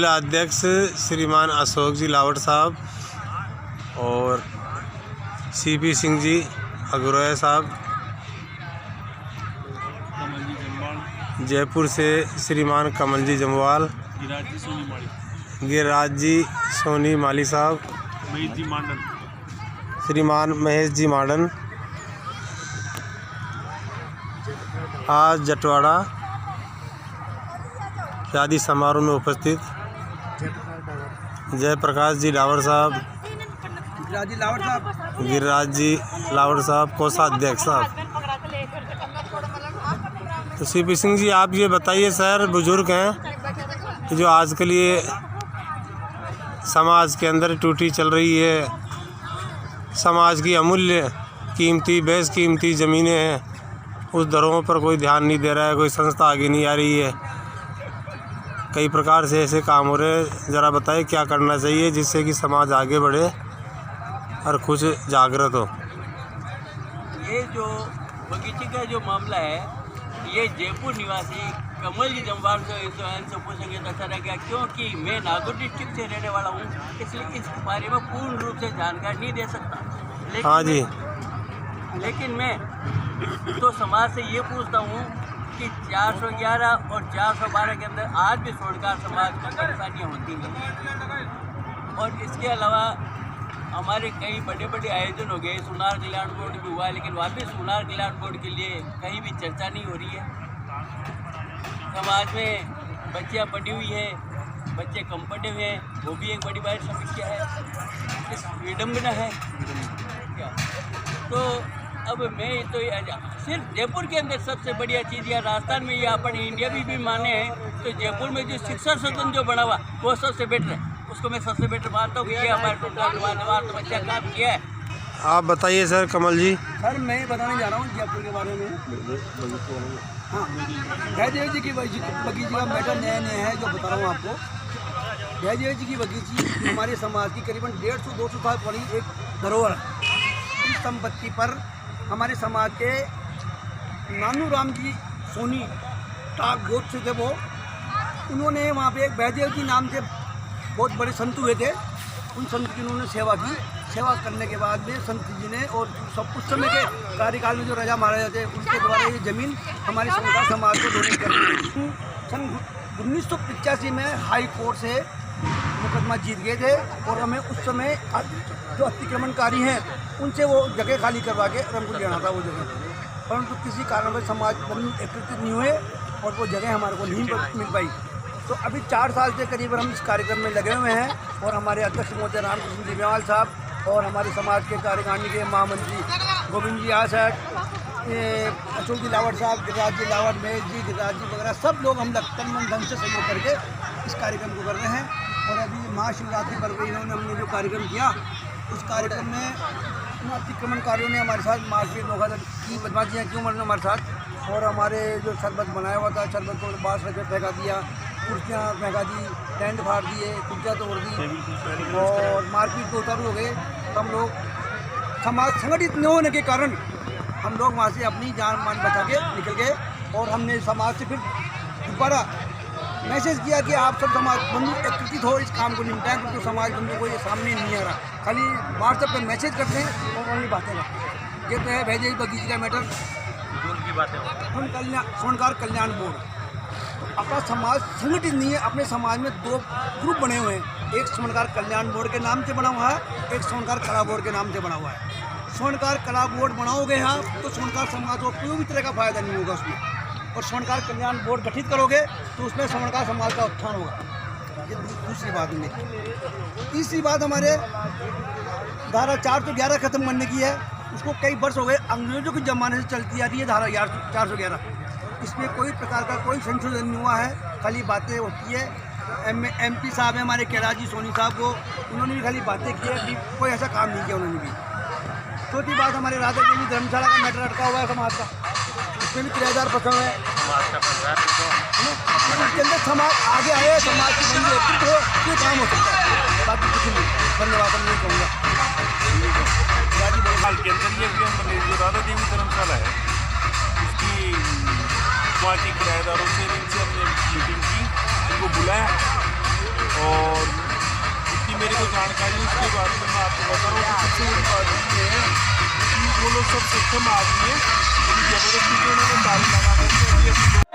जिला अध्यक्ष श्रीमान अशोक जी लावड़ साहब और सीपी सिंह जी अग्रोया साहब, जयपुर से श्रीमान कमल जी जमवाल, गिरिराज जी सोनी माली साहब, श्रीमान महेश जी मांडन। आज जटवाड़ा शादी समारोह में उपस्थित जयप्रकाश जी लावड़ साहब, गिरिराज जी लावड़ साहब, कोषाध्यक्ष साहब। तो सीपी सिंह जी, आप ये बताइए, सर बुजुर्ग हैं कि जो आजकल ये समाज के अंदर टूटी चल रही है, समाज की अमूल्य कीमती बेशकीमती ज़मीनें हैं, उस दरों पर कोई ध्यान नहीं दे रहा है, कोई संस्था आगे नहीं आ रही है, कई प्रकार से ऐसे काम हो रहे हैं। ज़रा बताइए क्या करना चाहिए जिससे कि समाज आगे बढ़े और कुछ जागृत हो। ये जो बगीचे का जो मामला है, ये जयपुर निवासी कमल जी जमवाल से पूछेंगे तो अच्छा रहेगा, क्योंकि मैं नागौर डिस्ट्रिक्ट से रहने वाला हूँ, इसलिए इस बारे में पूर्ण रूप से जानकारी नहीं दे सकता। हाँ जी। लेकिन मैं तो समाज से ये पूछता हूँ कि 411 और 412 के अंदर आज भी स्वर्णकार समाज को परेशानियाँ होती हैं। और इसके अलावा हमारे कई बड़े बड़े आयोजन हो गए, सोनार कल्याण बोर्ड भी हुआ है, लेकिन वापस सोनार कल्याण बोर्ड के लिए कहीं भी चर्चा नहीं हो रही है। समाज में बच्चियाँ पढ़ी हुई हैं, बच्चे कम पढ़े हुए हैं, वो भी एक बड़ी बड़ी समस्या है, इस विडम्बना है क्या। तो अब मैं तो सिर्फ जयपुर के अंदर सबसे बढ़िया चीज़ या राजस्थान में या अपन इंडिया भी माने हैं तो जयपुर में जो शिक्षा सदन जो बना हुआ वो सबसे बेटर है, उसको मैं सबसे बेटर मानता हूँ कि ये हमारे टोटल बच्चा काम किया है। आप बताइए सर कमल जी। सर मैं बताने जा रहा हूँ जयपुर के बारे में। हाँ, जयदेव जी की बगीचे का मैटर नया नया है जो बता रहा हूँ आपको। जयदेव जी की बगीची हमारे समाज की करीबन 150-200 साल पुरानी एक धरोहर है। इस संपत्ति पर हमारे समाज के नानू राम जी सोनी टाक गोद से थे वो, उन्होंने वहाँ पे एक जयदेव जी नाम से बहुत बड़े संत हुए थे। उन संत की उन्होंने सेवा की। सेवा करने के बाद में संत जी ने और सब उस समय के कार्यकाल में जो राजा महाराजा थे उनके द्वारा ये ज़मीन हमारे संस्था समाज को डोनेट कर दी। सन 1985 में हाई कोर्ट से मुकदमा जीत गए थे और हमें उस समय जो अतिक्रमणकारी हैं उनसे वो जगह खाली करवा के हमको लेना था वो जगह, परंतु किसी कारण में समाज बंधु एकत्रित नहीं हुए और वो जगह हमारे को नहीं मिल पाई। तो अभी 4 साल से करीब हम इस कार्यक्रम में लगे हुए हैं और हमारे अध्यक्ष महोदय रामकृष्ण जी मेवाल साहब और हमारे समाज के कार्यकारिणी के महामंत्री गोविंद जी आसठ, अशोक जी लावड़ साहब, गिरिराज जी लावड़, महेश जी, गिरिराज जी वगैरह सब लोग हम तन मन धन से सहयोग करके इस कार्यक्रम को कर रहे हैं। और अभी महाशिवरात्रि पर भी हमने जो कार्यक्रम किया उस कार्यक्रम में अतिक्रमणकारियों ने हमारे साथ मारपीट धोखाधड़ी की, बदमाशियाँ क्यों मरने हमारे साथ, और हमारे जो शरबत बनाया हुआ था शरबत को बाहर रख फेंका दिया, कुर्सियाँ फेंका दी, टेंट फाड़ दिए, कुर्सियाँ तोड़ दी और मारपीट तो चालू हो गए। हम लोग समाज संगठित न होने के कारण हम लोग वहाँ से अपनी जान मान बचा के निकल गए और हमने समाज से फिर दोबारा मैसेज किया कि आप सब समाज बंधु एकत्रित हो, इस काम को निपटाएं, क्योंकि समाज बंधु को ये सामने नहीं आ रहा, खाली व्हाट्सएप पर मैसेज करते हैं और ओनली बातें करते हैं। ये तो है भैजे बगीचे का मैटर उनकी बातें स्वर्णकार कल्याण बोर्ड अपना समाज संगठित नहीं है। अपने समाज में 2 ग्रुप बने हुए हैं, एक स्वर्णकार कल्याण बोर्ड के नाम से बना हुआ है, एक स्वर्णकार कला बोर्ड के नाम से बना हुआ है। स्वर्णकार कला बोर्ड बनाओगे यहाँ तो स्वर्णकार समाज को कोई भी तरह का फायदा नहीं होगा उसमें, और स्वर्णकार कल्याण बोर्ड गठित करोगे तो उसमें स्वर्णकार समाज का उत्थान होगा। ये दूसरी बात में। तीसरी बात हमारे धारा 411 खत्म करने की है, उसको कई वर्ष हो गए, अंग्रेजों के ज़माने से चलती आ रही है धारा 411। इसमें कोई प्रकार का कोई संशोधन नहीं हुआ है, खाली बातें होती है। MP साहब हैं हमारे गिरिराज जी सोनी साहब को, उन्होंने भी खाली बातें की है, कोई ऐसा काम नहीं किया उन्होंने भी। चौथी बात हमारे राधा देवी धर्मशाला का मैटर अटका हुआ है समाज का, उसमें भी किराएदार फंसा हुआ है। इसके अंदर समाज आगे आए, समाज की बंदी एकत्रित हो, ये काम हो सकता है, बाकी कुछ नहीं। धन्यवाद, हम नहीं कहूँगा। के अंदर ये जो राधा देवी धर्मशाला है उसकी वहाँ के किराएदारों से इनसे हमने मीटिंग की, उनको बुलाया मेरे को जानकारी है उसके बारे में मैं आपको बता रहा हूँ। सबसे बड़ी बात ये है कि वो लोग सब सक्षम आदमी है, जबरदस्ती से उन्होंने ताले लगा करके